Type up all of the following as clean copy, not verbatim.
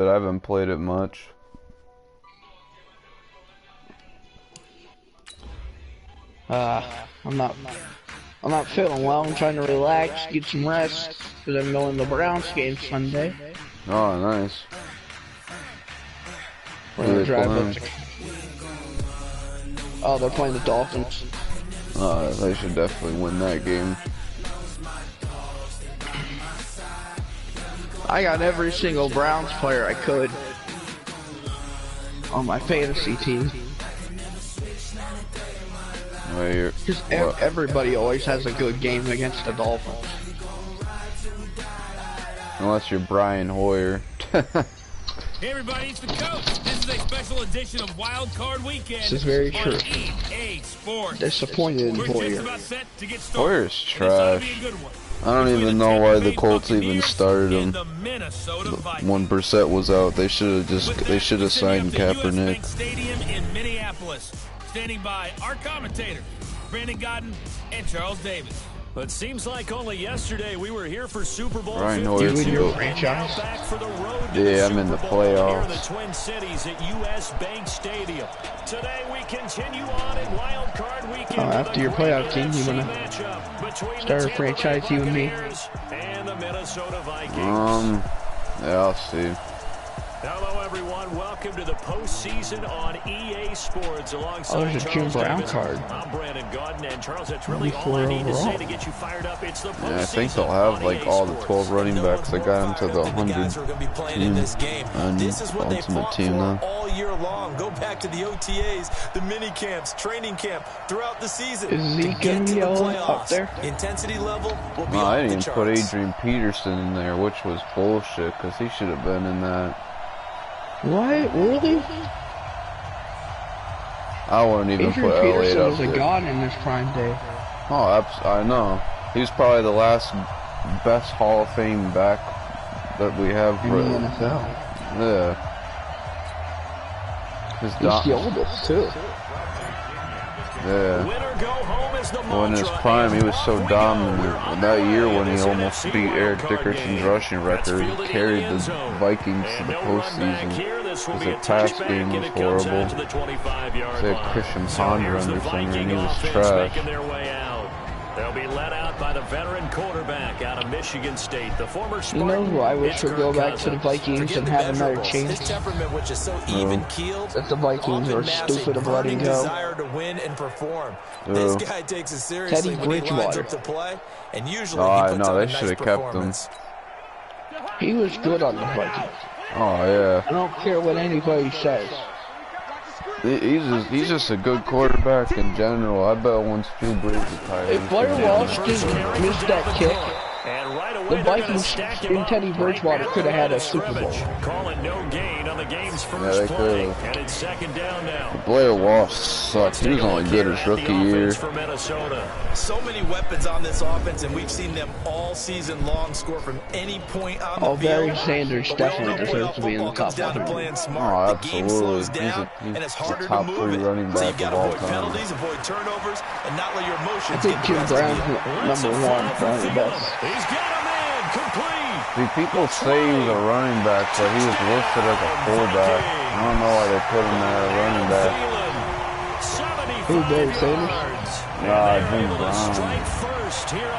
but I haven't played it much. I'm not feeling well. I'm trying to relax, get some rest, because I'm going to the Browns game Sunday. Oh, nice. We're gonna drive up to... Oh, they're playing the Dolphins. They should definitely win that game. I got every single Browns player I could on my fantasy team. Because everybody always has a good game against the Dolphins. Unless you're Brian Hoyer. Hey everybody, it's the coach. This is a special edition of Wild Card Weekend. This is very true. EA Sports. Disappointed in Hoyer. Hoyer's trash. I don't even know why the Colts even started him. When Brissett was out, they should have signed Kaepernick. Stadium in Minneapolis. Standing by our commentators, Brandon Godden and Charles Davis. But it seems like only yesterday we were here for Super Bowl 50. Your franchise? Yeah, I'm in the playoffs. Here in the Twin Cities at US Bank Stadium. Today we continue on in Wild Card Weekend. After your playoff team, you wanna start a franchise, you and me? And the Minnesota Vikings. Yeah, I'll see. Hello everyone, welcome to the postseason on EA Sports alongside there's a Jim Brown card. I'm Brandon Godden, and Charles, that's really all I need to say to get you fired up. It's the postseason. Yeah, I think they'll have like all the 12 running backs. I got them to the 100 Ultimate Team now. All year long. Go back to the OTAs, the mini camps, training camp throughout the season. Is he gonna be up there? Intensity level will be No, I didn't even put charts. Adrian Peterson in there, which was bullshit, because he should have been in that. What? Really? I wouldn't even Adrian put Elliott Peterson up was a there. god in his prime day. Oh, I know. He's probably the last best Hall of Fame back that we have In for the NFL. Yeah. He's the oldest too. Yeah. Winner go home is the Well, in his prime, he was so dominant. That year when he almost beat Eric Dickerson's rushing record, he carried the Vikings to the postseason. His pass game was horrible. They had Christian Ponder under center, and he was trash. They'll be led out by the veteran quarterback out of Michigan State, the former You know who I wish would go back to the Vikings and have another chance? His temperament, which is so even-keeled, That the Vikings are stupid of letting go. desire to win and perform. This guy takes it seriously Teddy when he lines Bridgewater. up to play, and usually he puts no, on they a should nice have kept him. performance. He was good on the Vikings. Oh yeah. I don't care what anybody says. He's just a good quarterback in general. I bet once Drew Brees retires. If Blair Walsh didn't miss that kick, the Vikings and Teddy Bridgewater could have had a Super Bowl. Calling no gain on the game's Yeah, first they play, could. and it's second down now. Blair Walsh sucked. He was only good his rookie year. For Minnesota. So many weapons on this offense, and we've seen them all season long score from any point on the field. Barry Sanders definitely deserves to be in the top 100. Oh, absolutely. He's the top 3 running So you've back got of to all avoid time. penalties, avoid turnovers, and not let your emotions I think get the Jim best of you. Brown's number one, probably the best. He's got a man complete. See, people say he was a running back, but he was listed as a fullback. I don't know why they put him there as a running back. Who, Barry Sanders? Nah, Jim Brown.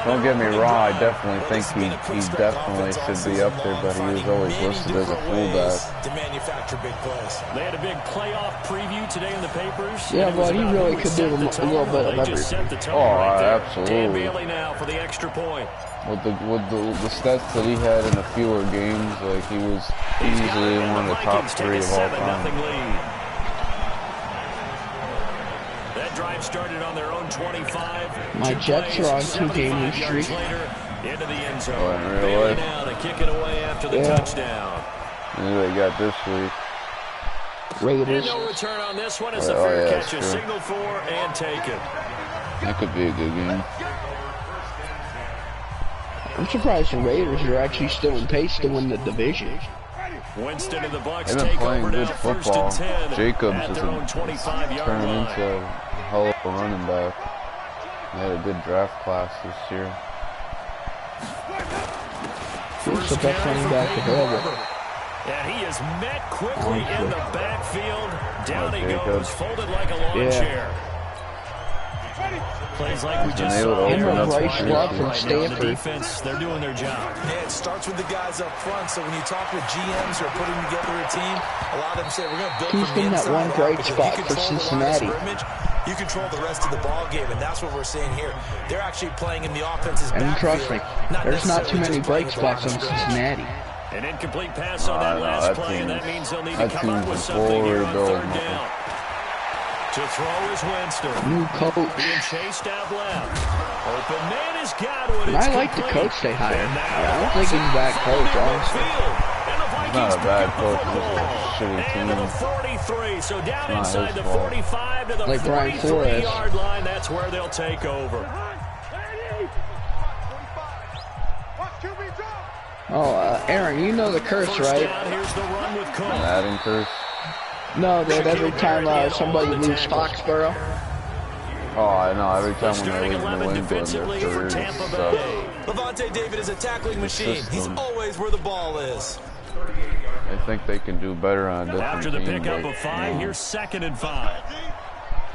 Don't get me wrong, I definitely think he definitely should be up there, but he was always listed as a fullback. To manufacture big plays. They had a big playoff preview today in the papers. Yeah, but he really could do a little bit of everything. Absolutely. Dan Bailey now for the extra point. With the stats that he had in the fewer games, like he was easily one of the top 3 of all time. That drive started on their own 25. My Jets are on 2-game win streak. Into the end zone. Oh, in real Bailey life? now to kick it away after the touchdown. And they got this week. Raiders. No return on this one. It's a Oh, fair yeah, catch, a sure. signal for and taken. That could be a good game. I'm surprised the Raiders are actually still in pace to win the division. Winston and the Bucs They've been take playing over good now, football. 1st and 10 Jacobs at is their own 25-yard turning line. into a hell of a running back. They had a good draft class this year. He's the best running back available. And he is met quickly in the backfield. Down he goes, folded like a lawn chair. Plays like we just saw. Him and Bryce Love from Stanford. The defense, they're doing their job. Yeah, it starts with the guys up front. So when you talk with GMs who are putting together a team, a lot of them say we're going to build He's from been the that inside one out, bright because if spot you for control the line of Cincinnati. scrimmage, you control the rest of the ball game, and that's what we're seeing here. They're actually playing in the offense's And backfield. trust me, there's not too many bright spots on Cincinnati. An incomplete pass on that last play, and that means they'll need to come up with something here on third down. To throw is Winston. New coach. Being chased out left. Open man is Godwin. And I like the coach they hired. I don't think he's a bad coach, honestly. He's not a bad coach. He's a shitty team. And to the 43, so down Not inside the his fault. 45 to the Like Brian 43-yard line. That's where they'll take over. Oh, Aaron, you know the curse, right? Here's the run with Cook. Madden curse. No, that every time somebody leaves Foxborough. Oh, I know. Every time when they leave New England, their careers suck. Levante David is a tackling machine. He's always where the ball is. I think they can do better on a different After the team, pickup but, of 5, here's 2nd and 5.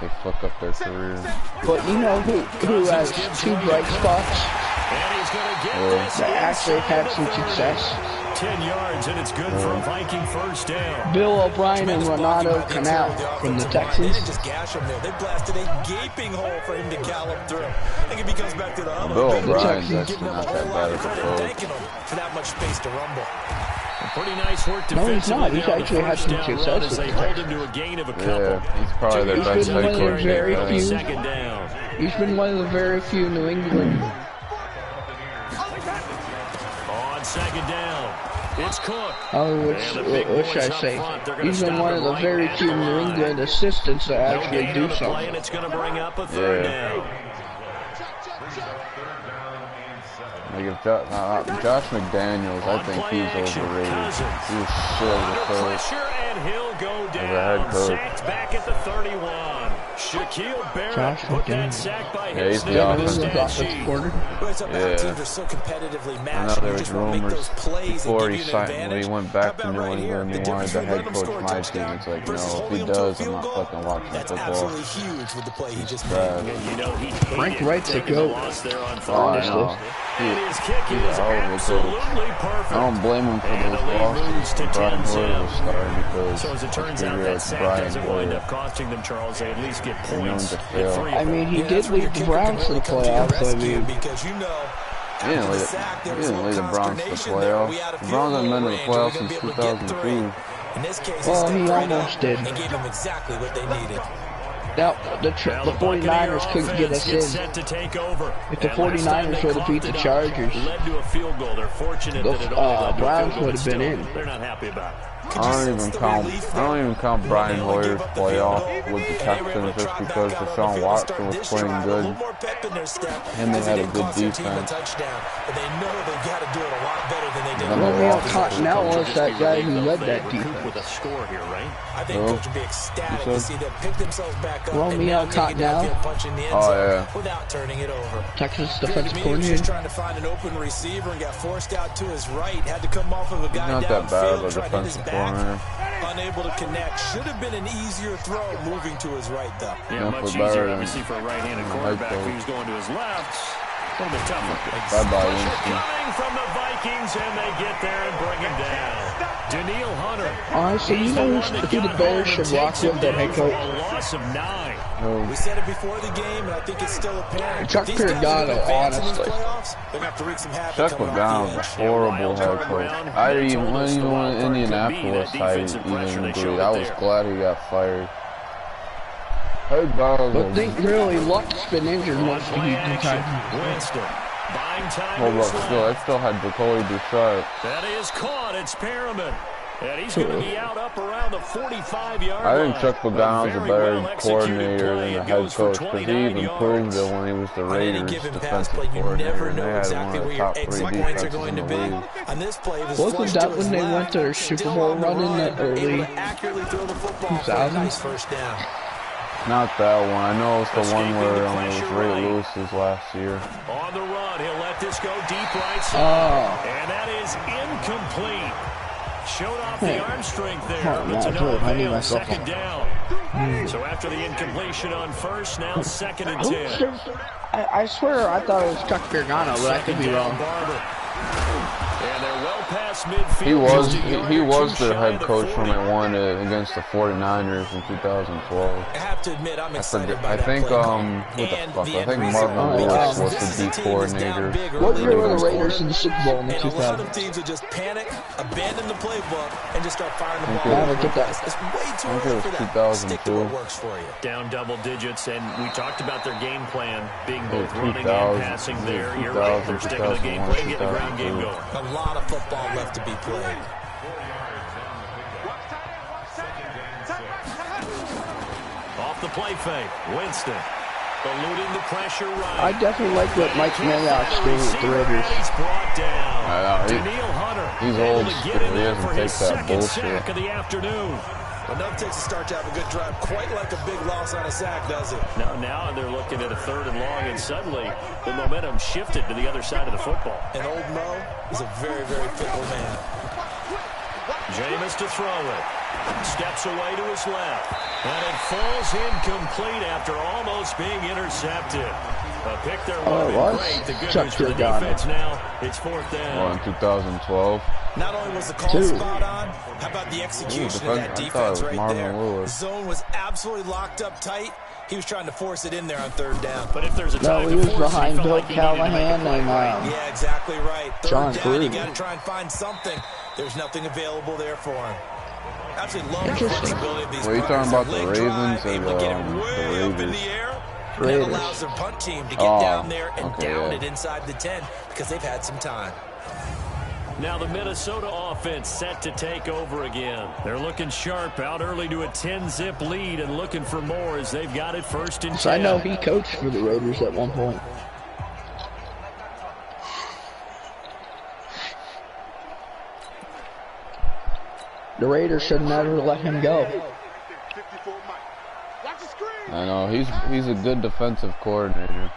they fuck up their careers. But you know who has 2 bright spots And he's going to get this that actually inside had some the 30. success? 10 yards, and it's good for a Viking first down. Bill O'Brien and Renato Canal from the Texans. They didn't just gash him there. They blasted a gaping hole for him to gallop through. I think if he comes back to the huddle, Bill they're O'Brien's giving actually him not a that whole bad lot of of a credit, coach. thanking him for that much space to rumble. Pretty nice work No, he's not. defensively. He's actually had some success As they with hold it. him to a gain of a couple. Yeah, he's probably their He's best been one head of their coach. very they've few. had. Second down. He's been one of the very few New England. On second down, it's Cook. Oh, what should I say? He's been one of the very few New England assistants that actually do Play, something. and it's going to bring up a third down. Like if Josh McDaniels, I think he's overrated. He was shit as a coach. Pressure, and he'll go As a head down. coach. Sacked back at the 31. Shaquille Barrett Josh put that McDaniels. sack by Yeah, his he's the Yeah, name. this is the offensive offensive quarter. But some Yeah. teams are so competitively I matched. know You there was just want to make rumors those plays before that he give you an signed, when advantage. he went back How to about New right here? England, The he wanted difference to between head letting them coach score a my team. touchdown It's like, versus no, if holding he them to a does, I'm field not goal. fucking watching That's football. absolutely huge with the play he just Bad. made. You know, he Frank hated Wright's a taking the goat. loss there on Oh, I Thursday. know. And his kick He's is a hell of a absolutely perfect. I don't blame him for And those the lead moves losses. to Brian 10-7. Hoyer was starting because So as it turns let's be out, real, that it's sack Brian doesn't wind Hoyer. up costing them, Charles. They at least get They're known points. to Get fail. 3 I mean, he Yeah, did that's where your lead the kicker can Browns to really the come to your playoffs. I rescue, mean, because you know, He didn't after lead the it. sack, there He was a didn't little lead the Browns to the consternation there. playoffs. We had a The field Browns haven't goal been to the range. Are we playoffs gonna since be able to get 2002. through? In this case, Well, he he stepped right almost up did. and gave them exactly what they needed. now the Now the 49ers couldn't get us in. set to take over. If the And last time 49ers they would have beat the coughed it up, Chargers, led to a field goal. They're fortunate the that it only led to a Browns field goal, would have but been still, in. They're not happy about it. I don't even count Brian Hoyer's playoff with the Texans just because Deshaun Watson was playing good. And they had a good defense. Romeo Cottonelle was that guy who led that defense. With a score here, right? I think Who? coach would be ecstatic to see them pick themselves back up Romeo and now get Cottonelle? that punch in the end Oh, zone yeah. without turning it over. Texas To defensive me, he was coordinator. just trying to find an open receiver and got forced out to his right. Had to come off of a guy Not that bad of a downfield, tried to hit his defensive back. corner. Unable to connect. Should have been an easier throw moving to his right, though. Yeah, Definitely much better easier, than obviously, for a right-handed the quarterback head coach. who's going to his left. A little bit tougher. Bye-bye, Pressure Winston. coming from the Vikings, and they get there and bring him down. Daniil Hunter. Honestly, you know who the Bears should rock with that head coach? A loss of 9. We said it before the game, and I think it's still apparent. Chuck These guys are Pagano, gonna advance in these honestly. playoffs. They're going to have to wreak some havoc Chuck coming off McDonald the was edge. a horrible head coach. I didn't even when Indianapolis I even agreed. I was glad he got fired. But they really, Luck's been injured most of the time. Winston. Buying time. Hold to up, throw. I still had Jacoby Ducharme. That is caught. It's Perriman. And he's going to be out up around the 45-yard line. I think Chuck McDonald's a better coordinator than a head coach because he even proved it when he was the On any Raiders given pass defensive play, you coordinator. never And they know had one exactly of where the your top 3 exit points are defenses going in to the be. league. On this play, it was Wasn't flushed that to his when they left, went to their Super still Bowl on the run in run, the early able to accurately throw the football for a 2000s? nice first down. Not that one. I know it's the one where it was Ray Lewis's last year. On the run, he'll let this go deep right side. Oh. And that is incomplete. Showed off the arm strength there, Oh, but to yeah, no I need avail. myself. Second down. So after the incompletion on first, now 2nd and 10. I swear I thought it was Chuck Bergano, but I could be wrong. Barber. And they're well past midfield. He was their head coach when they won it against the 49ers in 2012. I have to admit, I'm excited by I that think play call. I think Marvin Lewis was the D coordinator. What year were the Raiders in the Super Bowl in the And a lot of 2000s? teams would just panic, abandon the playbook, and just start firing the ball. Never get that. It's way too I think it early was for that. 2002. Stick to what works for you. Down double digits, and we talked about their game plan being both Yeah, running 2000, and passing there. yeah, You're right. They're 2000, sticking to the game plan, getting the ground game 2002. going. A lot of football left to be played. Off the play fake, Winston eluding the pressure right. I definitely like what Mike Mayock's doing with the Raiders. He's brought down. Daniil Hunter. he's able old to school. get in He there doesn't for take his that second bullshit. sack of the afternoon. Enough takes a start to have a good drive, quite like a big loss on a sack, does it? Now they're looking at a 3rd and long, and suddenly the momentum shifted to the other side of the football. And old Mo is a very, very fickle man. Jameis to throw it. Steps away to his left. And it falls incomplete after almost being intercepted. A pick there would have been great. The good news for the defense now, it's 4th down. Well, in 2012. Not only was the call spot on, how about the execution of that defense right there? Lewis. Zone was absolutely locked up tight. He was trying to force it in there on 3rd down. But if there's a No, time he to was force it, behind he felt Bill like he needed to make a Callahan play. and Yeah, exactly right. 3rd John down, you Gruden. got to try and find something. There's nothing available there for him. Absolutely love the Interesting. flexibility of these Well, you talking guys. about the Late Ravens drive, or able to get it the way up in Raiders? the air. Raiders. That allows their punt team to get down there and down it inside the 10 because they've had some time. Now the Minnesota offense set to take over again. They're looking sharp, out early to a 10-zip lead and looking for more as they've got it 1st and 10. So I know he coached for the Raiders at one point. The Raiders should never let him go. I know he's a good defensive coordinator.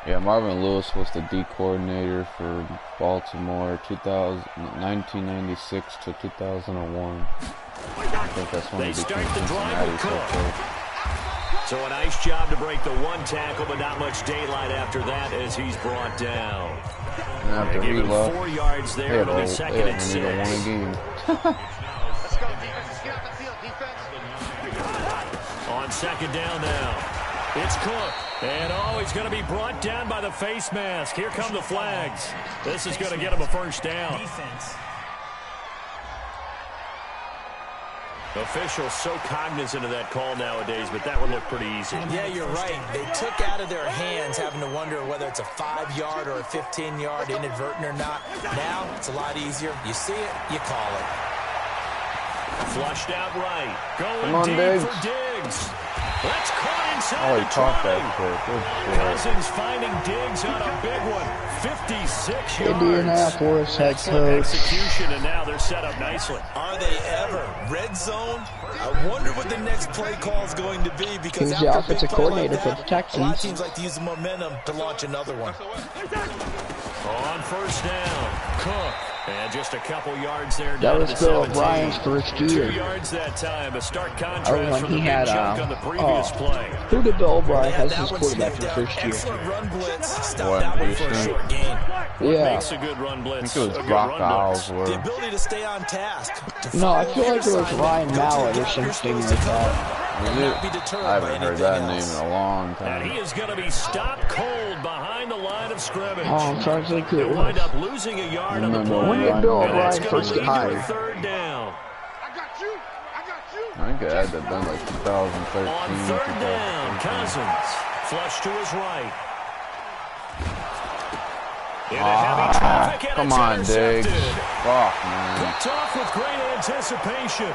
Yeah, Marvin Lewis was the D coordinator for Baltimore 1996 to 2001. I think that's when They he became start the drive with Cincinnati's head coach. So a nice job to break the 1 tackle, but not much daylight after that as he's brought down. And after Give he him left, 4 yards there, it'll be 2nd and 6. won a game. On 2nd down now. It's Cook. And he's going to be brought down by the face mask. Here come the flags. This is going to get him a 1st down. Officials so cognizant of that call nowadays, but that would look pretty easy. Yeah, you're right. They took out of their hands having to wonder whether it's a 5-yard or a 15-yard inadvertent or not. Now, it's a lot easier. You see it, you call it. Flushed out right. Come Going on, deep Diggs. for Diggs. That's caught inside Oh, he the caught 20. that quick. Good shit. Cousins finding Diggs on a big one. 56 yards. Indianapolis head Excellent coach. execution, and now they're set up nicely. Are they ever? Red zone? I wonder what the next play call is going to be because He was the after a big offensive play coordinator like for that, the Texans. a lot of teams like to use the momentum to launch another one. On 1st down, Cook. And just a couple yards there That down was to the Bill 17. O'Brien's first 2 year. yards that time. A stark Oh, contrast when from the he big had chunk on the previous play. who did Bill O'Brien Yeah, has that his one quarterback sniffed for the out. first year? Excellent run blitz. Stop What, that one for a Houston? short gain. Yeah. Makes a good run I blitz. think it A was good Brock run blitz. Owls were. The ability to stay on task. No, I feel like it was Ryan Mallett or something like that. Was and it? not be deterred I by haven't heard anything that name else. in a long And time. he is going to be stopped cold behind the line of scrimmage. Oh, I'm trying to think who He'll it wind was. up losing a yard on the Remember play. When did Bill and that's O'Brien gonna first get lead to a hired? 3rd down. I think it had to have been like 2013. On 3rd down, 2014. Cousins. Flush to his right. In heavy traffic, and Come it's on, Diggs. intercepted. Fuck, man. Picked off with great anticipation.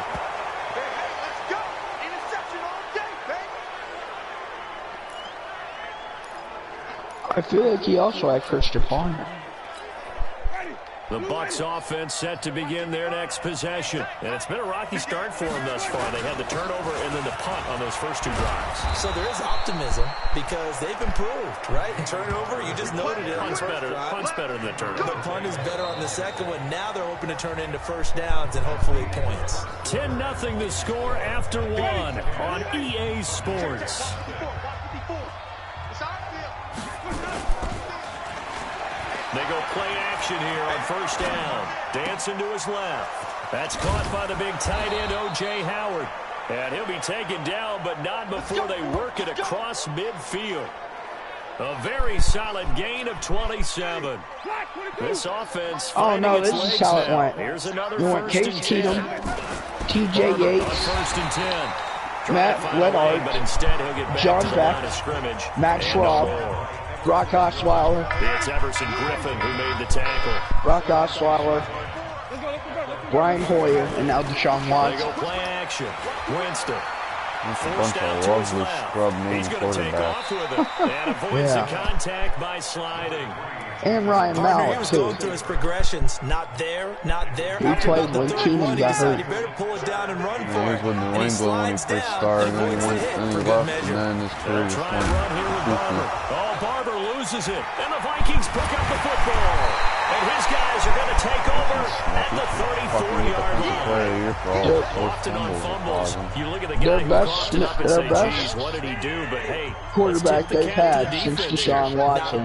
I feel like he also had Christian Ponder. The Bucs offense set to begin their next possession. And it's been a rocky start for them thus far. They had the turnover and then the punt on those first 2 drives. So there is optimism because they've improved, right? And turnover, you just noted it. Punt's better than the turnover. The punt is better on the second one. Now they're hoping to turn into first downs and hopefully points. 10-0 the score after 1 on EA Sports. They go play action here on first down. Dancing to his left. That's caught by the big tight end, O.J. Howard. And he'll be taken down, but not before they work it across midfield. A very solid gain of 27. This offense finding its legs now. This is how it went. Here's another You want first Case and Keenum, T.J. Yates, first and 10. Matt Leonard, but instead he'll get back John to the Beck, line of scrimmage. Matt Schwab, Brock Osweiler. It's Everson Griffin who made the tackle. Brock Osweiler, Brian Hoyer, and now Deshaun They Watson. go play action. Winston. That's a bunch of lovely scrub name quarterbacks. And avoids the contact by sliding. And Ryan He Mallett, was too. going through his progressions. Not there, not there. He After played about the when third Keenan one, he got decided hurt. he better pull it down and run for He was it. with New And he England when he slides first down started, and and then avoids the he hit for left, good and measure. then his career just Try went and run here with Barber. goofy. Oh, Barber loses it. And the Vikings pick up the football. And his guys are going to take over at the 34-yard line. Often on fumbles, you look at the guy who caught it up and say, geez, what did he do? But hey, Quarterback they've had since Deshaun Watson.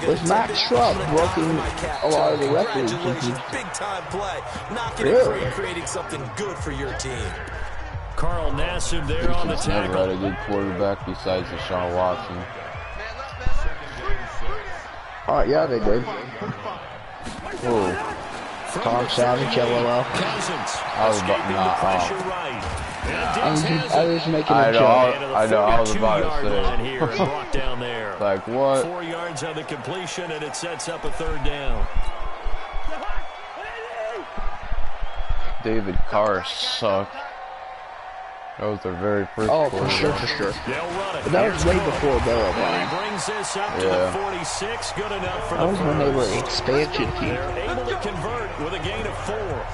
With Matt Schrubb broken a lot of the records. Big time play. Knocking it free and creating something good for your team. Carl Nassib there on the He's never tackle. had a good quarterback besides Deshaun Watson. Oh, yeah, they did. Oh, Tom Savage, LOL. Cousins I was about escaping the pressure right. And I was making I a know, joke. I was about 42-yard to line say. here and brought down there. Like what? 4 yards on the completion, and it sets up a third down. David Carr sucked. That was their very first Oh, quarterback. for sure. They'll run it. But that was way before Bill And O'Brien. he brings this up to the 46. Good enough for That the was when they were first. an expansion team. They're able to convert with a gain of 4.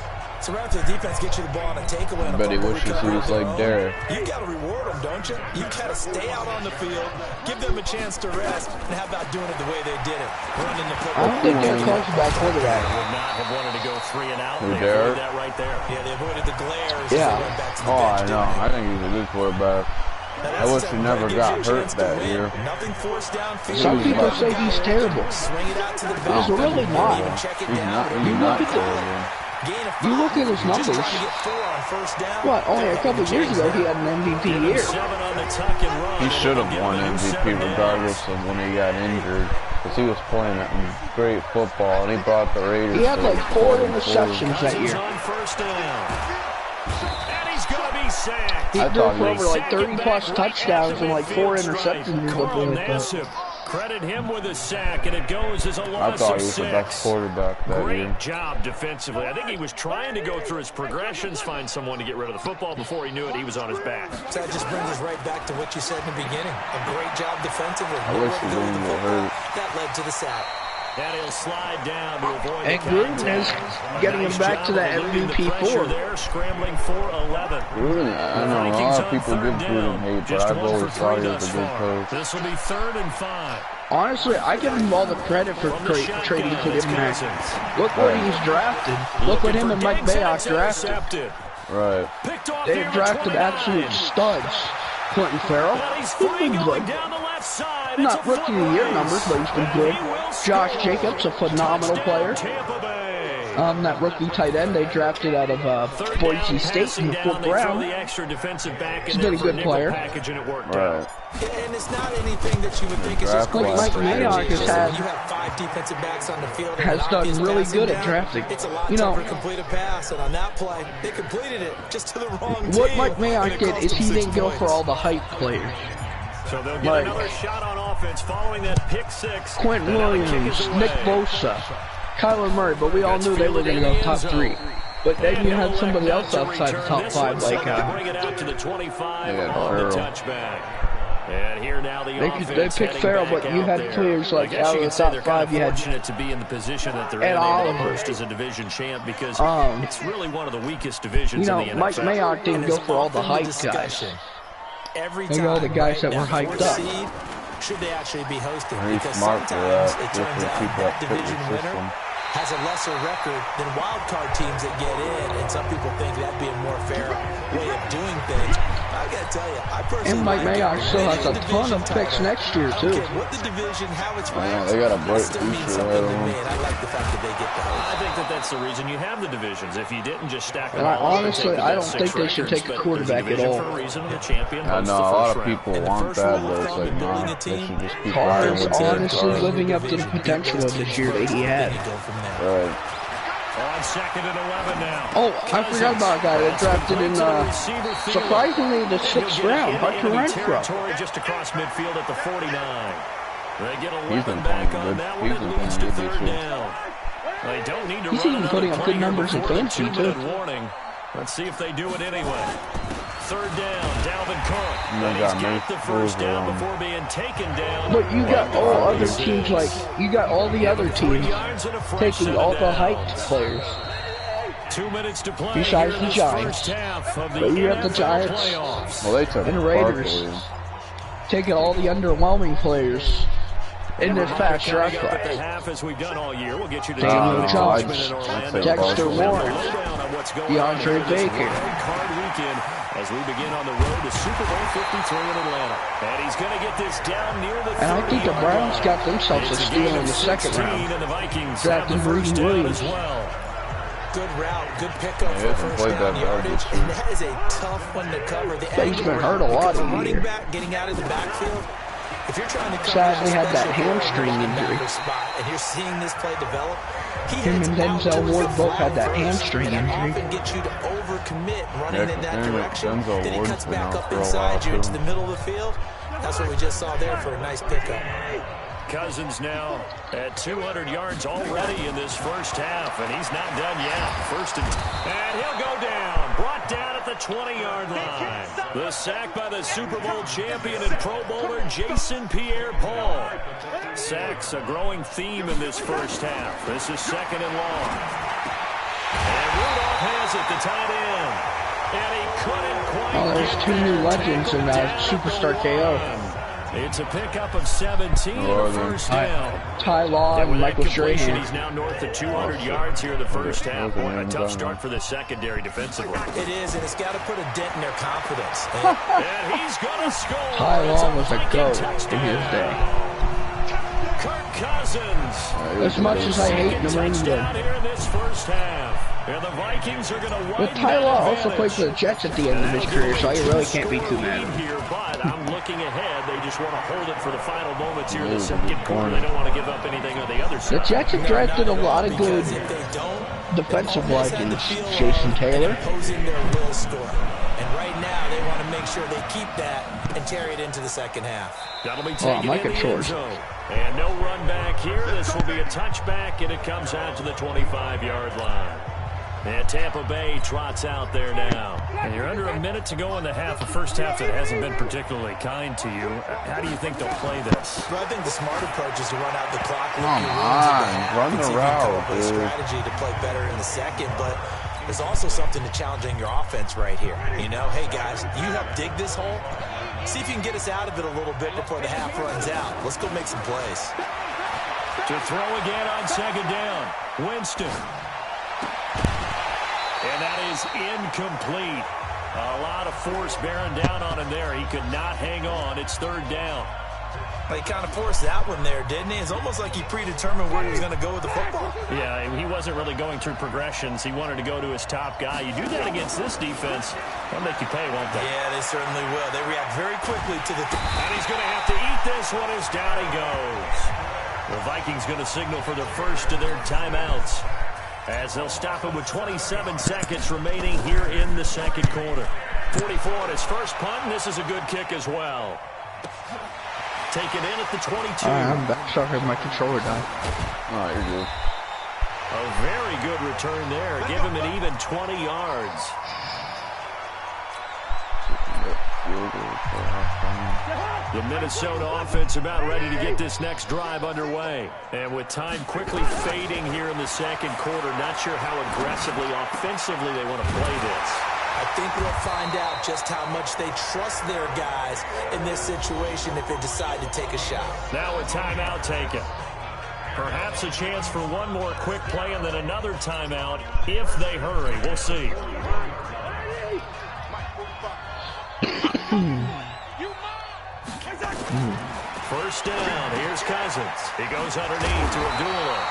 So right after the defense gets you the ball on a takeaway. I bet he wishes he was like Derek. You got to reward them, don't you? You got to stay out on the field, give them a chance to rest, and how about doing it the way they did it? Running the I football. don't think Derek Carr's a bad quarterback. Would not have wanted to go 3 and out. Who, They Derek? avoided that right there. Yeah, they avoided the glares. Yeah. They went back to the Oh, bench, I know. didn't I think he's a good quarterback. they? I wish he never got hurt that year. Nothing forced downfield. Some people say he's terrible. Swing it out to the He's bench. really not. Even check it He's down. not terrible. Gain of You 5. look at his Just numbers. trying to get 4 on first down. What, only a couple years ago he had an MVP year. 7 on the tuck and run. He should have And won they'll give MVP him 7 regardless of when he got injured. Because he was playing great football, and he brought the Raiders He had to like 4 44. interceptions that Cousins year. on first down. And he's going to be sacked. He I threw thought for he over like 30 plus touchdowns and like 4 interceptions. Carl Nassib, credit him with a sack, and it goes as a I loss thought of he was the best 6. quarterback that Great year. job defensively. I think he was trying to go through his progressions, find someone to get rid of the football. Before he knew it, he was on his back. So that just brings us right back to what you said in the beginning. A great job defensively. I wish he Nowhere to go with didn't the get football. hurt. That led to the sack. And he'll slide down to avoid And the Gruden is contact. getting him Nice back job to that of eluding the MVP pressure form. there, scrambling for 11. Gruden, I know a lot of people give Gruden hate, but Just I've 1 for always thought 3 he was thus a good far. coach. This will be 3rd and 5. Honestly, I give him all the credit for From the trading shotgun, for it's him there. Cousins. Look what he's drafted. Look what him and Mike Mayock drafted. Intercepted. Right. Picked off They here at drafted 29. absolute studs. Quentin Farrell, And he's he's free been going good. down the left side. Not It's a rookie of the foot year race. numbers, but he's been good. And he will Josh score. Jacobs, a phenomenal Touchdown, player. Tampa Bay. That rookie tight end they drafted out of Third Boise down, State in passing the down, 4th they throw round. the extra defensive back He's in been there a for good nickel player. package, and it worked Right. out. And it's not anything that you would think is just Draft great class. Mike Mayock strategy. has You have 5 defensive backs on the field. and has an done obvious really passing good at down. drafting. It's a lot You know, tougher to complete a pass, and on that play, they completed it just to the wrong team. what Mike and Mayock it did cost is them he 6 didn't go points. for all the hype players. So they'll get Like another shot on offense following that pick 6. Quentin And now the kick Williams, is away. Nick Bosa, Kyler Murray, but we all knew they were going to go top 3. But then you had somebody else outside the top 5, like bring it out to the 25 Yeah, on the Farrell. touchback. And here now the they picked Farrell, but you had players like out of the top 5. You had fortunate to be in the position that they're in. They were first as a division champ because it's really one of the weakest divisions in the NFL. Mike Mayock didn't go for all the hype guys. Every time, all the guys that were hyped up. Should they actually be hosting? Very because smart sometimes for that. it turns out that division winner has a lesser record than wild card teams that get in, and some people think that'd be a more fair way of doing things. I gotta tell you, I personally. And Mike Mayock still has a ton of picks next year too. What the division, how it's ranked, they got a bright still means future something ahead of to them. me, and I like the fact that they get the host. I think that's the reason you have the divisions. If you didn't just stack them and all honestly, I don't think they should take a quarterback at all. I know a lot of people want that, but it's like, nah, they should just keep Carr is playing with honestly Carr. living up to the potential of this year that he had. Right. On 2nd and 11 now. Oh, I forgot about a guy that drafted in, surprisingly, the 6th round, Hunter Renfrow. Just across midfield at the 49. They get 11 been back playing on good. that He's one. been It moves playing to good 3rd this year. down. They don't need to He's run even another putting up play good here numbers in before the fantasy, 2-minute too. warning. Let's see if they do it anyway. 3rd down, Dalvin Cook. And He's got the first down before being taken down. But you got all other teams, like, you got all the other teams taking all the hyped players. 2 minutes to play besides the Giants. But you have the Giants Well, they took and the Raiders Barkley. taking all the underwhelming players in this past draft class. Half as we've done all year. We'll get you to Daniel Jones, I'd say Dexter Barkley. Lawrence, DeAndre Baker. Card weekend as we begin on the road to Super Bowl 53 in Atlanta. And he's going to get this down near the 30. And I think the Browns got themselves a steal in the 2nd round. And the Vikings drafting Breeden Williams. as well. Good route, good pickup for first down yardage, and that is a tough one to cover. He's been hurt a lot in running here. back getting out of the backfield. If you're trying to cover Sadly had that special hamstring injury. spot, and you're seeing this play develop, Him and Denzel Ward both had that hamstring and injury. often get you to overcommit running in that Denzel direction. Then he Ward's cuts been back out up for a inside while, you into too. the middle of the field. That's what we just saw there for a nice pickup. Cousins now at 200 yards already in this first half, and he's not done yet. And he'll go down. Brought down at the 20-yard line. The sack by the Super Bowl champion and Pro Bowler Jason Pierre-Paul. Sacks a growing theme in this first half. This is 2nd and long. And Rudolph has it, the tight end. And he couldn't quite. Oh, there's 2 new legends in Superstar KO. It's a pickup of 17 and a first down. Ty Law and Michael Strahan. He's now north of 200 yards here in the first half. A tough start for the secondary defensively. It is, and it's got to put a dent in their confidence. And he's going to score. Ty Law was a goat in his day. Kirk Cousins. As much as I hate New England. Here in this first half. And the Vikings are going to But Ty Law also played for the Jets at the end of his career, so I really can't be too mad. Here, but I'm looking ahead. They just want to hold it for the final moments here in the second quarter. They don't want to give up anything on the other side. The Jets have drafted a lot of good defensive legends. Jason Taylor. Imposing their will score. And right now, they want to make sure they keep that and carry it into the second half. That'll be taken Micah in the Chores. end zone. And no run back here. This will be a touchback, and it comes out to the 25-yard line. And Tampa Bay trots out there now. And you're under a minute to go in the half, a first half that hasn't been particularly kind to you. How do you think they'll play this? Well, I think the smart approach is to run out the clock. Come on, run the route, dude. Strategy to play better in the second, but there's also something to challenging your offense right here. You know, hey guys, you help dig this hole. See if you can get us out of it a little bit before the half runs out. Let's go make some plays. To throw again on 2nd down. Winston. And that is incomplete. A lot of force bearing down on him there. He could not hang on. It's 3rd down. He kind of forced that one there, didn't he? It's almost like he predetermined where he was going to go with the football. Yeah, he wasn't really going through progressions. He wanted to go to his top guy. You do that against this defense, they'll make you pay, won't they? Yeah, they certainly will. They react very quickly to the... And he's going to have to eat this one as down he goes. The Vikings going to signal for their first of their timeouts, as they'll stop him with 27 seconds remaining here in the second quarter. 44 on his first punt, and this is a good kick as well. Taken in at the 22. I'm back. Sorry, my controller died. Oh, you're good. A very good return there. Give him an even 20 yards. field goal for halftime. The Minnesota offense about ready to get this next drive underway. And with time quickly fading here in the second quarter, not sure how aggressively, offensively they want to play this. I think we'll find out just how much they trust their guys in this situation if they decide to take a shot. Now a timeout taken. Perhaps a chance for one more quick play and then another timeout if they hurry. We'll see. First down. Here's Cousins. He goes underneath to Abdullah.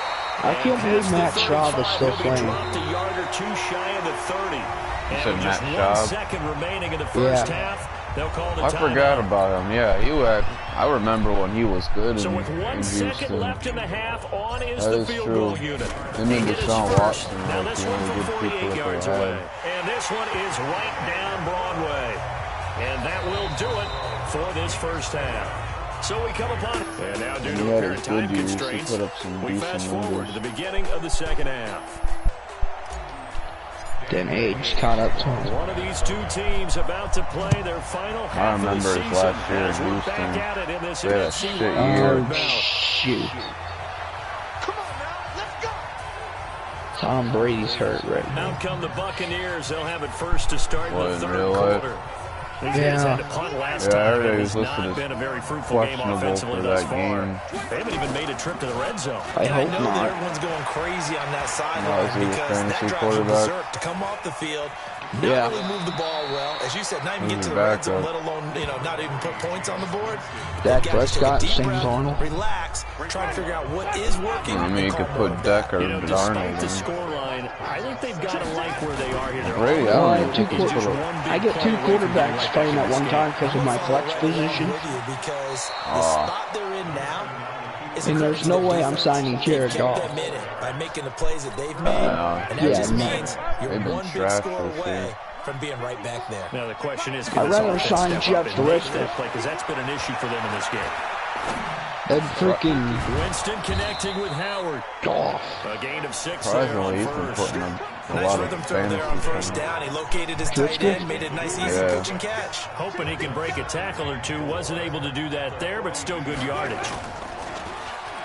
I can't believe Matt Schaub is still playing. Dropped a yard or two shy of the 30. And with just Matt 1 second remaining in the first half, they'll call the timeout. I forgot about him. Yeah, I remember when he was good. So with 1 second left in the half, on is the field goal unit. Him and Deshaun Watson now are this the one only from good people 48 that yards they away. have. And this one is right down Broadway. And that will do it for this first half. So we come upon it. And now due to apparent time constraints, we fast forward to the beginning of the second half. Then age caught up to him. One of these two teams about to play their final half of the season. I remember his last year in As we're Houston. back at it in this They had a NFC shit year. Oh, shoot. Tom Brady's hurt right now. Out come the Buccaneers. They'll have it first to start in the third quarter. These guys had to punt last time. It has not been a very fruitful game offensively thus far. They haven't even made a trip to the red zone. I hope know not. that everyone's going crazy on that sideline because that drives you berserk to come off the field. Not really move the ball well. As you said, not even get to the red zone, let alone, not even put points on the board. Dak Prescott, Sam Darnold. Relax, try to figure out what is working. I mean, you could put Dak or Darnold Despite the in. scoreline, I think they've got to like where they are here. Brady, I get two quarterbacks playing at one time because of my flex position. Because the spot they're in now is and there's no way I'm signing Jared Goff. By making the plays that they've made, and that just means you're one big score away from being right back there. Now the question is, I'd rather sign Jeff Driscoll because that's been an issue for them in this game. And freaking Winston connecting with Howard. Goff. A gain of 6 there Surprisingly, on he's been first. putting a Nice lot rhythm of throw there on first fantasy down. He located his tight end, made it a nice, easy pitch and catch. Hoping he can break a tackle or two. Wasn't able to do that there, but still good yardage.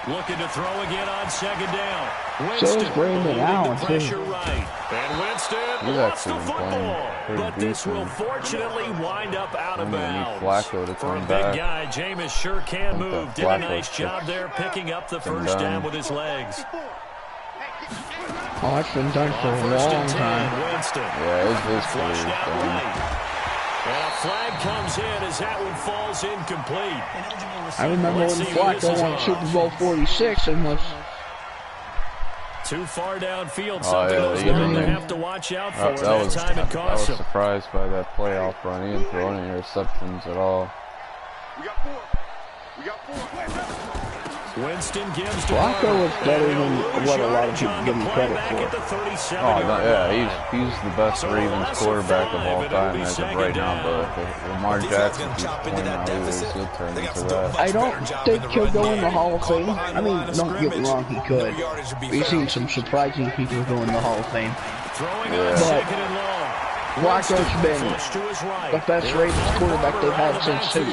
Looking to throw again on second down. Winston Brandon Allen, too. pressure right. And Winston lost the football. But this will fortunately wind up out of bounds. Flacco to For a come big back. guy, Jameis sure can move. Did a Flacco nice job there picking up the first down with his legs. Oh, that's been done for a First long and 10, time. Winston. Yeah, his Flushed career out is done. right. And a flag comes in as that one falls incomplete. I remember Let's when see who this Flacco is won on. Super Bowl 46 and was... Too far downfield, Oh, something yeah, those yeah, men yeah. have to watch out for. That That was, time it I was cost them. surprised by that playoff run. He didn't throw any interceptions at all. Winston gives to Flacco Howard. was better And than he'll lose what a lot of yardage people on give the him play credit back for. at the 37 Oh, yard yeah, line. he's the best So Ravens loss of quarterback of 5, all and it'll time be as of second right now. down. But if Lamar These guys Jackson gonna keeps chop into playing that how he is, deficit. he'll turn They got into to do a that. much I don't better job think in the he'll run go in game. the Hall of Caught Fame. behind I the mean, line of don't get me scrimmage. wrong, he could. No yardage to be We've seen found. some surprising people go in the Hall of Fame. Throwing Yeah. on second and long. Flacco's been Flush to his right. the best Ravens quarterback they've had since two.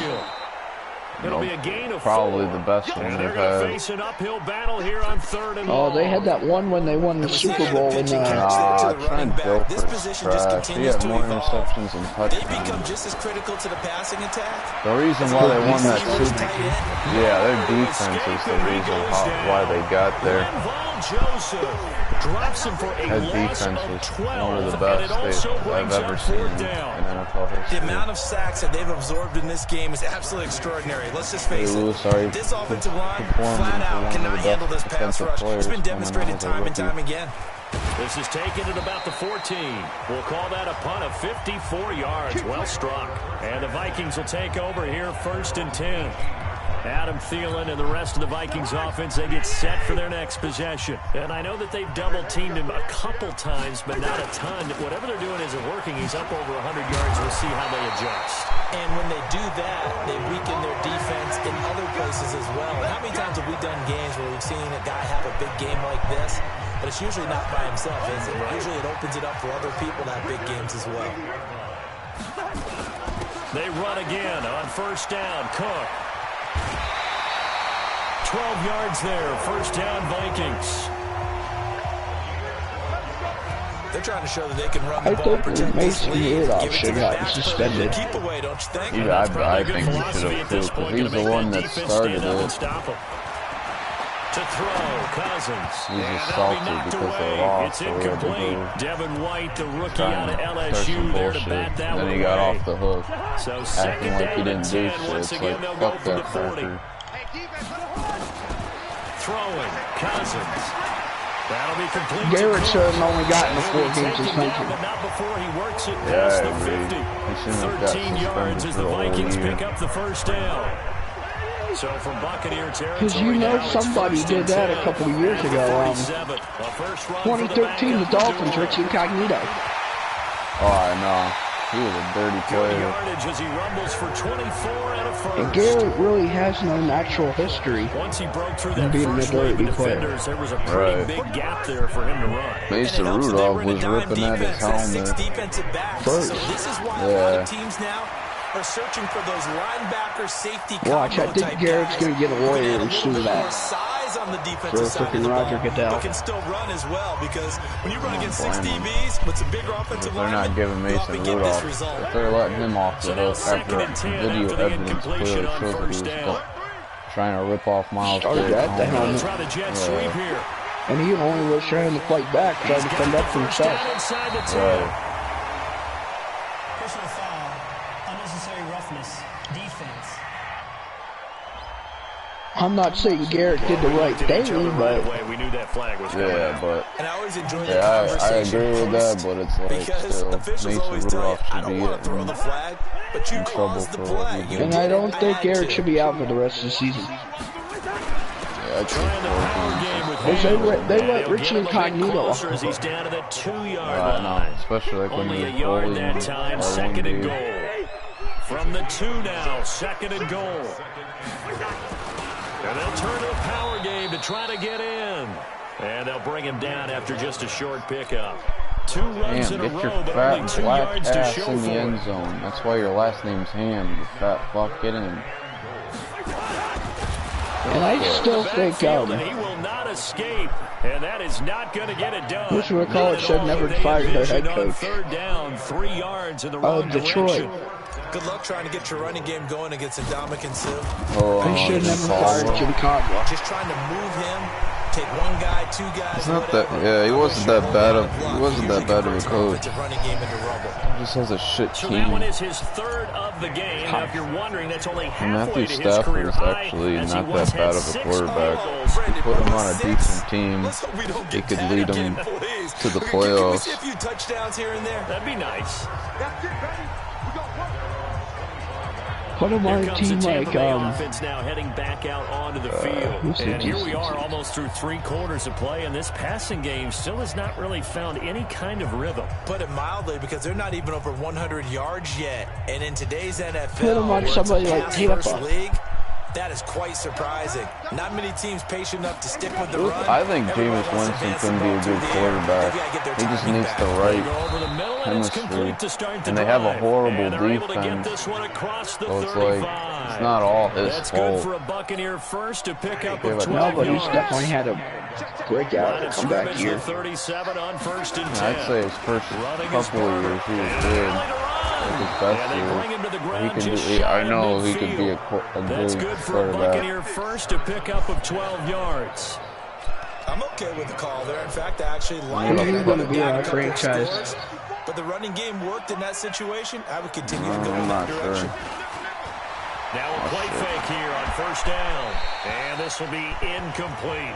It'll be a gain of Probably 4. the best one And they've they're going to had. face an uphill battle here on third and Oh, long. they had that one when they won the Super Bowl in Trent This Dilfer's position just trash. He continues had to more evolve. interceptions and They become touchdowns. just as critical to the passing attack. The reason why they won that Steelers Super tight end. yeah, their defense is the reason why they got there. Von Joseph drops him for a That loss defense of was 12, one of the and it best also I've brings ever up seen fourth in down. NFL The history. amount of sacks that they've absorbed in this game is absolutely extraordinary. Let's just face Louis it. already This offensive line performed flat into out one of cannot the handle this best pass defensive rush. It's players been coming out demonstrated as a time and rookie. time again. This is taken at about the 14. We'll call that a punt of 54 yards. Well struck. And the Vikings will take over here first and 10. Adam Thielen and the rest of the Vikings offense, they get set for their next possession. And I know that they've double-teamed him a couple times, but not a ton. Whatever they're doing isn't working. He's up over 100 yards. We'll see how they adjust. And when they do that, they weaken their defense in other places as well. And how many times have we done games where we've seen a guy have a big game like this? But it's usually not by himself, is it? Usually it opens it up for other people to have big games as well. They run again on first down. Cook. 12 yards there. First down, Vikings. They're trying to show that they can run the ball, protect this lead, give it to the back for the keep away, don't you think? Yeah, I think he should have too, because he's the one that started it. To throw, Cousins. He's just salty because they lost. It's incomplete. Devin White, the rookie out of Trying to LSU, there to bullshit. bat that Then one he got away. off the hook, So acting second like he down didn't and do 10. shit. Once It's again, like, they'll go fuck for the that 40. cracker. Throwing, Cousins. That'll be complete. Garrett should have only gotten the 4 games suspension. But not before he works it Yeah, past I the agree. 50. He shouldn't have got 13 yards suspended as for the the whole Vikings year. pick up the first down. So from Buccaneer territory, Because you know now somebody it's did that a couple of years ago. 2013, the Dolphins, Richie Incognito. Oh, I know. He was a dirty player. Yardage as he rumbles for 24 and a first. And Garrett really has no natural history. Once he broke through And that being a first wave of dirty player. defenders, there was a pretty Right. big gap there for him to run. Mason Rudolph was ripping at his helmet. First. So this is why a lot of teams now are searching for those linebacker safety Watch, I combo think type Garrett's guys. going to get a We're gonna lawyer add a and little sue bit that. more size on the For defensive side of the freaking ball, Roger Goodell. but can still run as well, because when you run against blame 6 him. DBs with some bigger offensive They're not linemen, giving you often Mason get this Rudolph. result. If they're letting him off the So now hook second and after 10 video after the evidence incompletion clearly on shows that first he was down. trying to rip off Miles Started Garrett's at the helmet. helmet. Try the jet sweep here. And he only was trying to fight back, trying to defend up for First himself. down inside the 10. Right. Personal foul, unnecessary roughness, defense. I'm not saying Garrett did the right thing, but We knew that flag was coming Yeah, out. but And I always enjoy the yeah, I conversation agree with that, post, but it's like because still officials Mason always tell you, Rudolph I should don't be want to throw the flag, but you in trouble caused the for what play. he You did. and did I it. don't think had Garrett to. should be out for the rest of the season. Yeah, it's Trying the power just game with Because him. they And let he'll Richie get him a bit Incognito off closer the as he's hook. down to the 2-yard I know, line. especially like when Only he a was yard bullying that time. our Second one and dude. goal. From the 2 now. Second and goal. And they'll turn to a power game to try to get in. And they'll bring him down after just a short pickup. 2 runs Damn, in a get your row, but fat only 2 black yards to ass show in the for end it. zone. That's why your last name's Ham, you fat fuck. Get in. And I still think, Backfield, and he will not escape. And that is not going to get it done. Who's gonna call it Not at should all never what they fired their head envisioned on coach. 3rd down, 3 yards in the Oh, wrong Detroit. direction. Good luck trying to get your running game going against Ndamukong Suh. Oh, they should never call fired him. Jim Caldwell. Just trying to move him, take 1 guy, 2 guys, It's not whatever. that. Yeah, he wasn't that bad of. He wasn't that bad of a Usually coach. converts an offensive running game into rubble. He just has a shit So that one team. is his 3rd of the game. Now, if you're wondering, that's only halfway Matthew to his Stafford career is high, actually as he not once that bad had of a 6 quarterback. goals. You put him on a decent team, Let's hope we don't he get could that lead again, them please. to the Can we playoffs. see a few touchdowns here and there? That'd be nice. Put him on Here a comes team the Tampa like, Bay offense now heading back out onto the field. who's the And here we defense? are almost through 3 quarters of play, and this passing game still has not really found any kind of rhythm. Put it mildly, because they're not even over 100 yards yet. And in today's NFL, Put 'em on where it's a somebody like pass-first Tampa. league, that is quite surprising. Not many teams patient enough to stick with the run. I think Everyone Jameis wants to Winston advance the can be ball a through good the air. quarterback. They've got to get their He just timing needs back. the They right go over the middle, and it's chemistry. complete to start the And they have a drive. horrible And they're able to get defense. this one across the So it's 35. like, it's not all his That's good fault. for a Buccaneer first to pick up Yeah, of but 12 No, but he's yards. definitely had a breakout Line of comeback scrimmage, year. the 37 on 1st and 10. I'd say his first Running his couple of burner. years he was And good. rally to run. Like his best And they years. bring him to the He ground can just do. shy I of know he could be midfield. a That's good good for a quarterback. Buccaneer first to pick up of 12 yards. I'm okay with the call there. In fact, I actually like He's it. gonna be Got a our couple of franchise. scores, but the running game worked in that situation. I would continue to go I'm in not that sure. direction. Now a play fake here on 1st down. And this will be incomplete.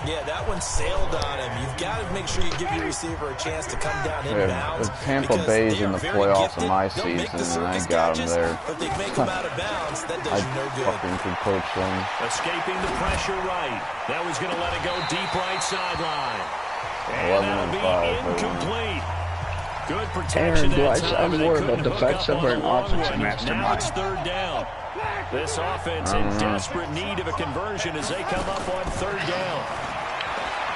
Yeah, that one sailed on him. You've got to make sure you give your receiver a chance to come down inbounds. If Tampa because Bay's they in are the very playoffs gifted. in my They'll make the season, and I circus got him catches, there. but if they make them out of bounds, that does I you no good. fucking could coach them. Escaping the pressure right. Now he's going to let it go deep right sideline. And 11 that'll and be 5, incomplete. Good Aaron protection that Blythe, time. I'm They more of couldn't a hook up defensive on or the an long offensive one. Now mastermind. it's 3rd down. This offense in desperate need of a conversion as they come up on 3rd down.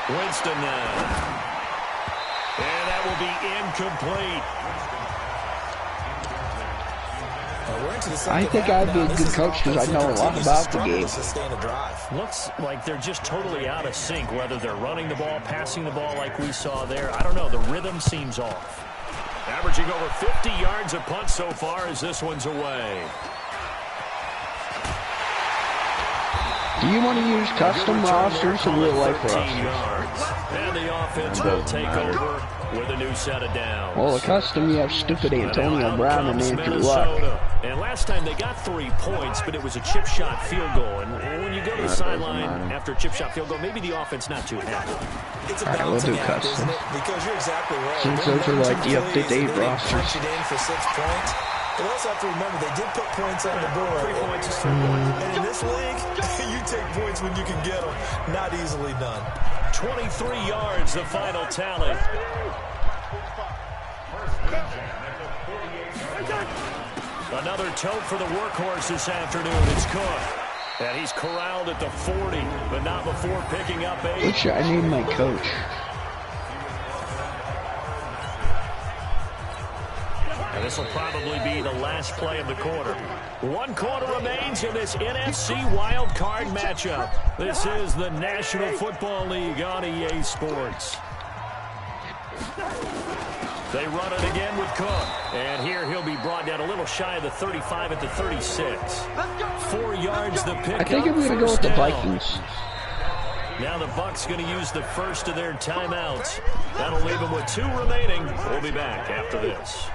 Winston now. And that will be incomplete. I think I'd be a good coach because I know a lot about the game. Looks like they're just totally out of sync, whether they're running the ball, passing the ball like we saw there. I don't know. The rhythm seems off. Averaging over 50 yards a punt so far as this one's away. Do you want to use custom rosters or real-life rosters? And the offense will take over with a new set of downs. Well, the custom, you have stupid Antonio Brown and Andrew Luck. And last time they got 3 points, but it was a chip shot field goal. And when you go to the sideline after a chip shot field goal, maybe the offense not too happy. It's a All right, we'll do act, custom. because you're exactly right. Since those are like the up-to-date rosters. Punch it in for 6 points. But also have to remember, they did put points on the board. 3 points is 3 points. And in this league, you take points when you can get them. Not easily done. 23 yards, the final tally. Another tote for the workhorse this afternoon. It's Cook. And he's corralled at the 40, but not before picking up 8. Which I need my coach. And this will probably be the last play of the quarter. 1 quarter remains in this NFC wild card matchup. This is the National Football League on EA Sports. They run it again with Cook. And here he'll be brought down a little shy of the 35 at the 36. 4 yards the pick. I think I'm going to go with the Vikings. Now the Bucs going to use the first of their timeouts. That'll leave them with 2 remaining. We'll be back after this.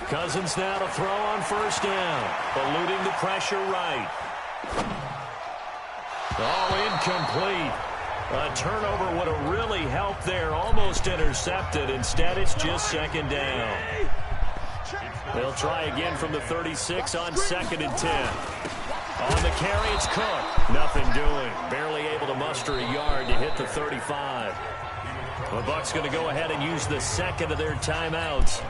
Cousins now to throw on first down. Eluding the pressure right. Oh, incomplete. A turnover would have really helped there. Almost intercepted. Instead, it's just second down. They'll try again from the 36 on 2nd and 10. On the carry, it's Cook. Nothing doing. Barely able to muster a yard to hit the 35. The Bucs going to go ahead and use the second of their timeouts.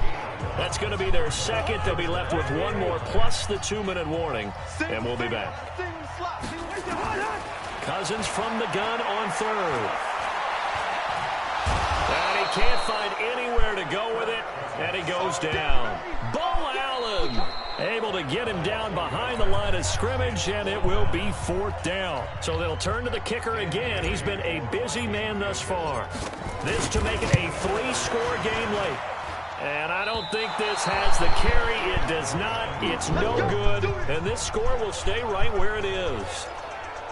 That's going to be their second. They'll be left with 1 more plus the 2-minute warning, and we'll be back. Cousins from the gun on 3rd. And he can't find anywhere to go with it, and he goes down. Bo Allen able to get him down behind the line of scrimmage, and it will be 4th down. So they'll turn to the kicker again. He's been a busy man thus far. This to make it a 3-score game late. And I don't think this has the carry. It does not. It's no good. And this score will stay right where it is.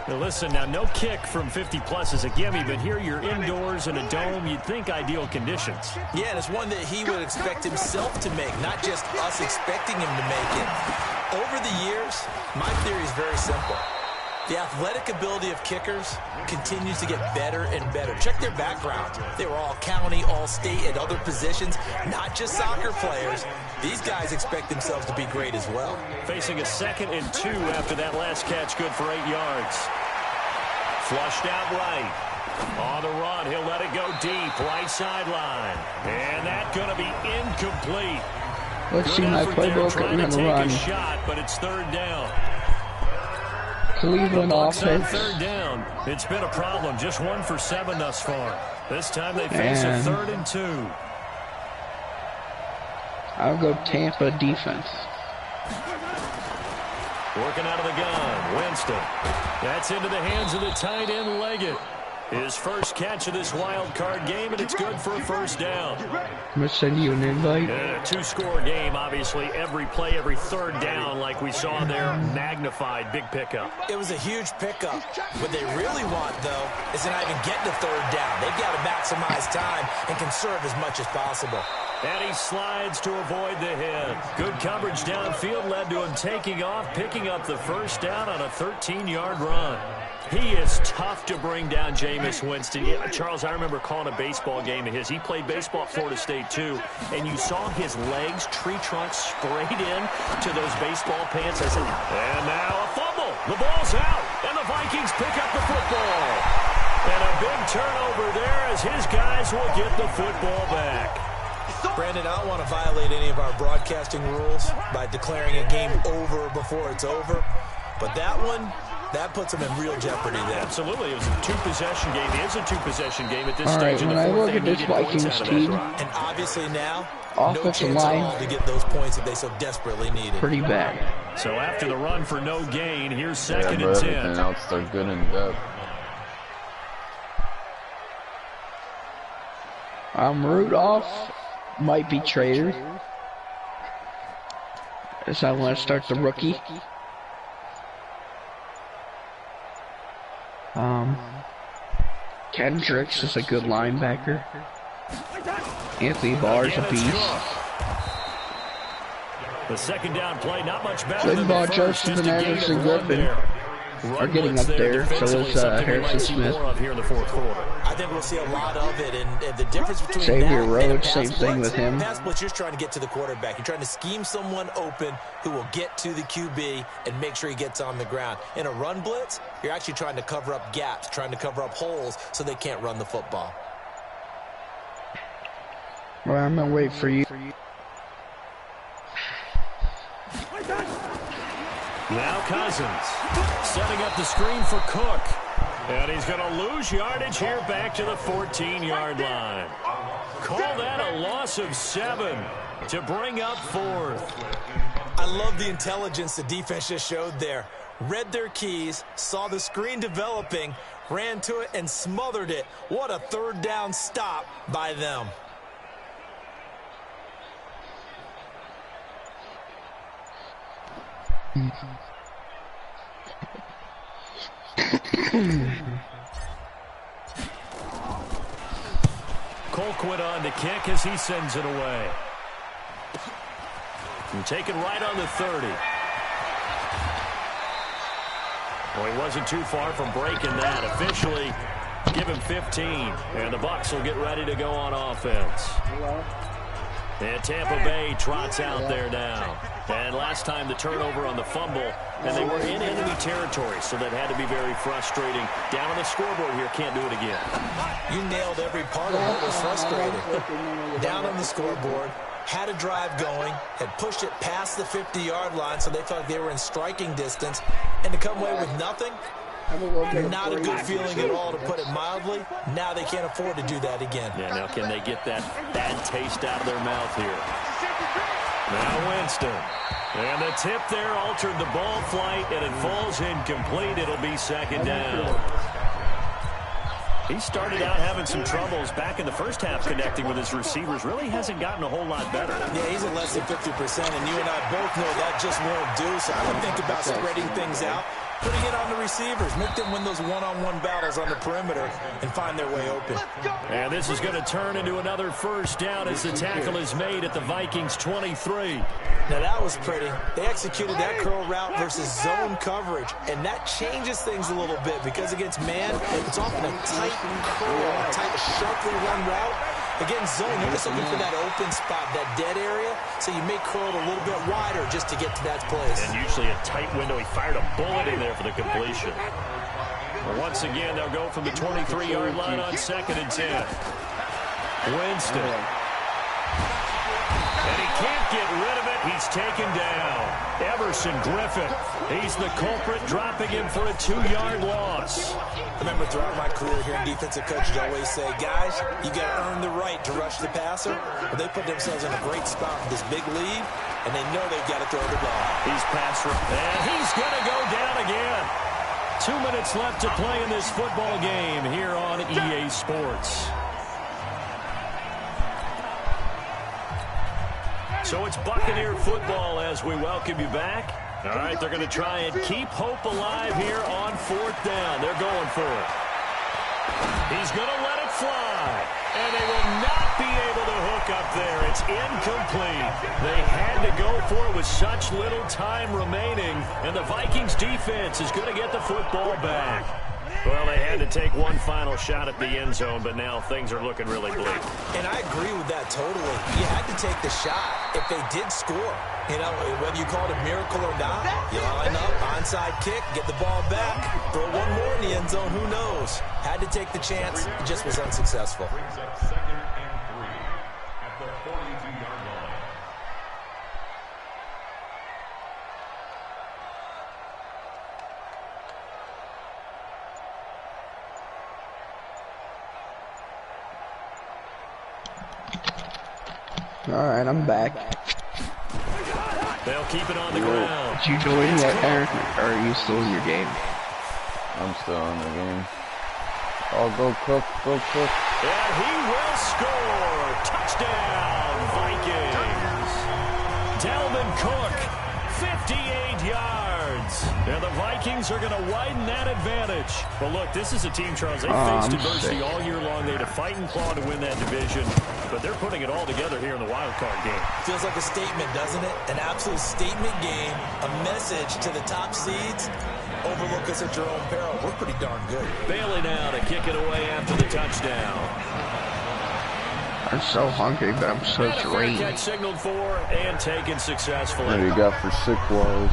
Now listen, now no kick from 50-plus is a gimme, but here you're indoors in a dome. You'd think ideal conditions. Yeah, and it's one that he would expect himself to make, not just us expecting him to make it. Over the years, my theory is very simple. The athletic ability of kickers continues to get better and better. Check their backgrounds. They were all county, all state, at other positions, not just soccer players. These guys expect themselves to be great as well. Facing a 2nd and 2 after that last catch, good for 8 yards. Flushed out right. On the run, he'll let it go deep, right sideline. And that's going to be incomplete. Let's see my playbook. I'm going to run. Shot, but it's 3rd down. Cleveland offense. 3rd down. It's been a problem. Just 1 for 7 thus far. This time they face a 3rd and 2. I'll go Tampa defense. Working out of the gun. Winston. That's into the hands of the tight end Leggett. His first catch of this wild card game, and it's good for a 1st down. I'm going to send you an invite. And a 2-score game, obviously. Every play, every 3rd down, like we saw there, magnified. Big pickup. It was a huge pickup. What they really want, though, is to not even get to 3rd down. They've got to maximize time and conserve as much as possible. And he slides to avoid the hit. Good coverage downfield led to him taking off, picking up the 1st down on a 13-yard run. He is tough to bring down, Jameis Winston. Yeah, Charles, I remember calling a baseball game of his. He played baseball at Florida State, too. And you saw his legs, tree trunks sprayed in to those baseball pants. I said, and now a fumble. The ball's out, and the Vikings pick up the football. And a big turnover there as his guys will get the football back. Brandon, I don't want to violate any of our broadcasting rules by declaring a game over before it's over. But that one, That puts them in real jeopardy there. Absolutely. It was a two-possession game. It is a two-possession game at this Alright, stage. when I look at this Vikings team, And obviously now, offensive no line, chance at all to get those points that they so desperately needed. pretty bad. So after the run for no gain, here's second but and 10. everything else, they're good in depth. Rudolph might be traded. As I want to start the rookie. Kendricks is a good linebacker. Anthony Barr's a beast. The second down play, not much better than Linval, the first. Joseph, Just and a gain Anderson of one Griffin there. are getting up there. So is Harrison Smith. Here in the fourth quarter. I think we'll see a lot of it, and the difference between Xavier that and a Rhodes, pass same thing blitz, with him. Pass blitz, you're trying to get to the quarterback. You're trying to scheme someone open who will get to the QB and make sure he gets on the ground. In a run blitz, you're actually trying to cover up gaps, trying to cover up holes so they can't run the football. Well, I'm gonna wait for you. Now Cousins setting up the screen for Cook. And he's going to lose yardage here back to the 14-yard line. Call that a loss of 7 to bring up fourth. I love the intelligence the defense just showed there. Read their keys, saw the screen developing, ran to it, and smothered it. What a third down stop by them. Colquitt on to kick as he sends it away. And take it right on the 30. Well, he wasn't too far from breaking that. Officially, give him 15. And the Bucs will get ready to go on offense. And Tampa Bay trots out there now. And last time the turnover on the fumble, and they were in enemy territory, so that had to be very frustrating. Down on the scoreboard here, can't do it again. You nailed every part of what was frustrating. Down on the scoreboard, had a drive going, had pushed it past the 50-yard line, so they thought they were in striking distance, and to come away with nothing, not a good feeling at all, to put it mildly. Now they can't afford to do that again. Yeah, now can they get that bad taste out of their mouth here? Now Winston. And the tip there altered the ball flight, and it falls incomplete. It'll be second down. He started out having some troubles back in the first half connecting with his receivers. Really hasn't gotten a whole lot better. Yeah, he's at less than 50%, and you and I both know that just won't do. So I would think about spreading things out, putting it on the receivers, make them win those one-on-one battles on the perimeter and find their way open. And this is going to turn into another first down as the tackle is made at the Vikings 23. Now that was pretty. They executed that curl route versus zone coverage, and that changes things a little bit because against man, it's often a tight curl, a tight, sharply run route. Against zone, you're just looking for that open spot, that dead area, so you may curl it a little bit wider just to get to that place. And usually a tight window. He fired a bullet in there for the completion. Well, once again, they'll go from the 23-yard line on second and 10. Winston. And he can't get rid of it. He's taken down. Everson Griffin. He's the culprit, dropping him for a 2-yard loss. I remember throughout my career hearing defensive coaches always say, guys, you got to earn the right to rush the passer. But they put themselves in a great spot with this big lead, and they know they've got to throw the ball. He's pass and he's going to go down again. 2 minutes left to play in this football game here on EA Sports. So it's Buccaneer football as we welcome you back. All right, they're going to try and keep hope alive here on fourth down. They're going for it. He's going to let it fly. And they will not be able to hook up there. It's incomplete. They had to go for it with such little time remaining. And the Vikings defense is going to get the football back. Well, they had to take one final shot at the end zone, but now things are looking really bleak. And I agree with that totally. You had to take the shot if they did score. You know, whether you call it a miracle or not, you line up, onside kick, get the ball back, throw one more in the end zone, who knows? Had to take the chance, it just was unsuccessful. Alright, I'm back. They'll keep it on the ground. Did you join yet, Aaron? Or are you still in your game? I'm still in the game. Oh, go Cook, go Cook. And he will score. Touchdown, Vikings. Dalvin Cook, 58 yards. And the Vikings are going to widen that advantage. Well, look, this is a team, Charles, they faced adversity all year long. They had to fight and claw to win that division. But they're putting it all together here in the wild card game. Feels like a statement, doesn't it? An absolute statement game. A message to the top seeds. Overlook us at your own peril. We're pretty darn good. Bailey now to kick it away after the touchdown. I'm so hungry, but I'm so drained. Catch signaled for and taken successfully. What do you got for sick wise?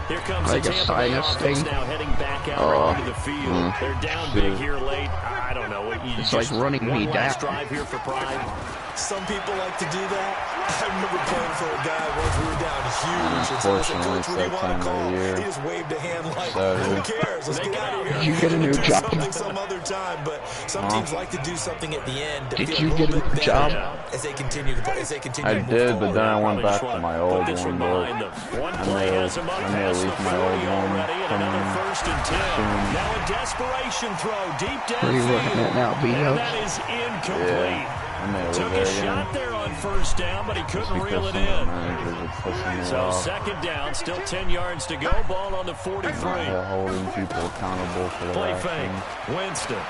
Here comes like the a Tampa Bay sinus offense thing. now heading back out onto the field. They're down big here late. I don't know. It's like running me down. Drive here for pride. Some people like to do that. I remember playing for a guy once we were down huge. And so I said, Coach, what do you want to call? He just waved a hand like, who cares? Let's get out of here. Did you get a new job? Something some other time, but some teams like to do something at the end. Did you get a new job? As they continue to play, I did, but then I went back to my old one. But I may leave my old one coming soon. Now a desperation throw deep down. Where are you looking at now, Vito? That is incomplete. Yeah, I may leave Took there a again. shot there on first down, but he couldn't reel it in. So second down, still 10 yards to go. Ball on the 43. Holding people accountable for the Play last fake. thing. Winston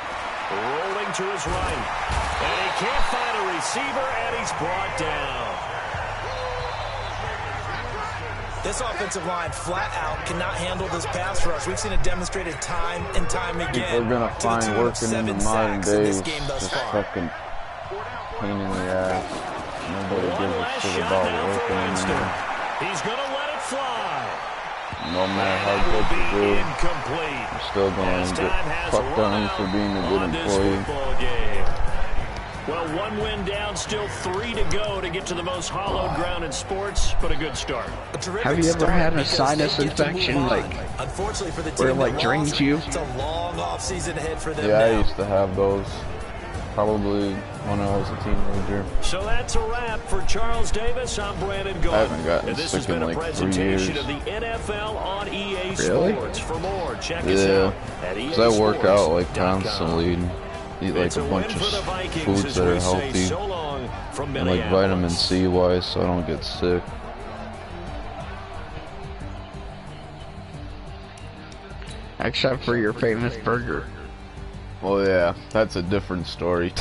rolling to his right. And he can't find a receiver, and he's brought down. This offensive line flat out cannot handle this pass rush. We've seen it demonstrated time and time again. People are going to find working in the modern days just fucking pain in the ass. Nobody gives a shit about working in there. He's going to let it fly. No matter how good you do, Incomplete. you're still going to get fucked on for being a good employee. Well, one win down, still 3 to go to get to the most hallowed ground in sports, but a good start. Have you ever had a sinus infection, like, unfortunately for the team where it, like, drains you? It's a long off season ahead for them. Yeah, I used to have those probably when I was a teenager. So that's a wrap for Charles Davis. I'm Brandon Gordon. I haven't gotten and this sick has been in a like 3 years. presentation of the NFL on EA Really? Sports. For more, check us out at EA because I work out like Sports.com. constantly and eat like a bunch of foods that are healthy So long from and like vitamin C wise, so I don't get sick. Except for your famous burger. Well, yeah, that's a different story.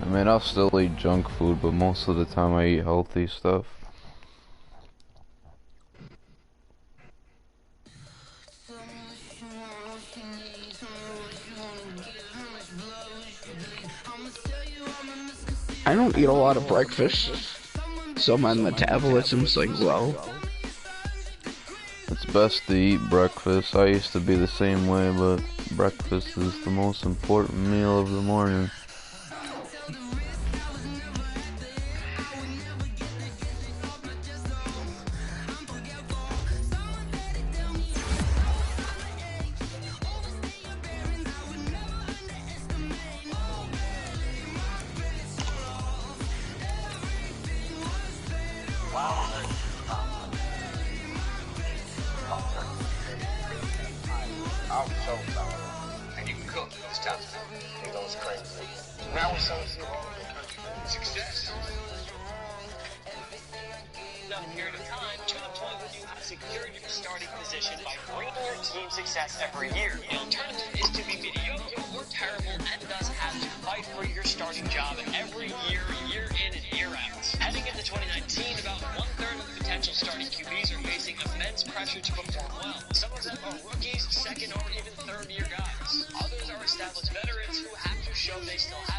I mean, I'll still eat junk food, but most of the time I eat healthy stuff. I don't eat a lot of breakfast, so my metabolism's like low. It's best to eat breakfast. I used to be the same way, but breakfast is the most important meal of the morning. And you can cook this time. It goes crazy. Now we're so success. Enough period of time to the point where you have secured your starting position by bringing your team success every year. The alternative is to be mediocre or terrible and thus have to fight for your starting job every year, year in and year out. Heading into 2019, about 1/3 of the potential starting QBs are facing immense pressure to perform well. Some of them are rookies, second or even third year guys. Others are established veterans who have to show they still have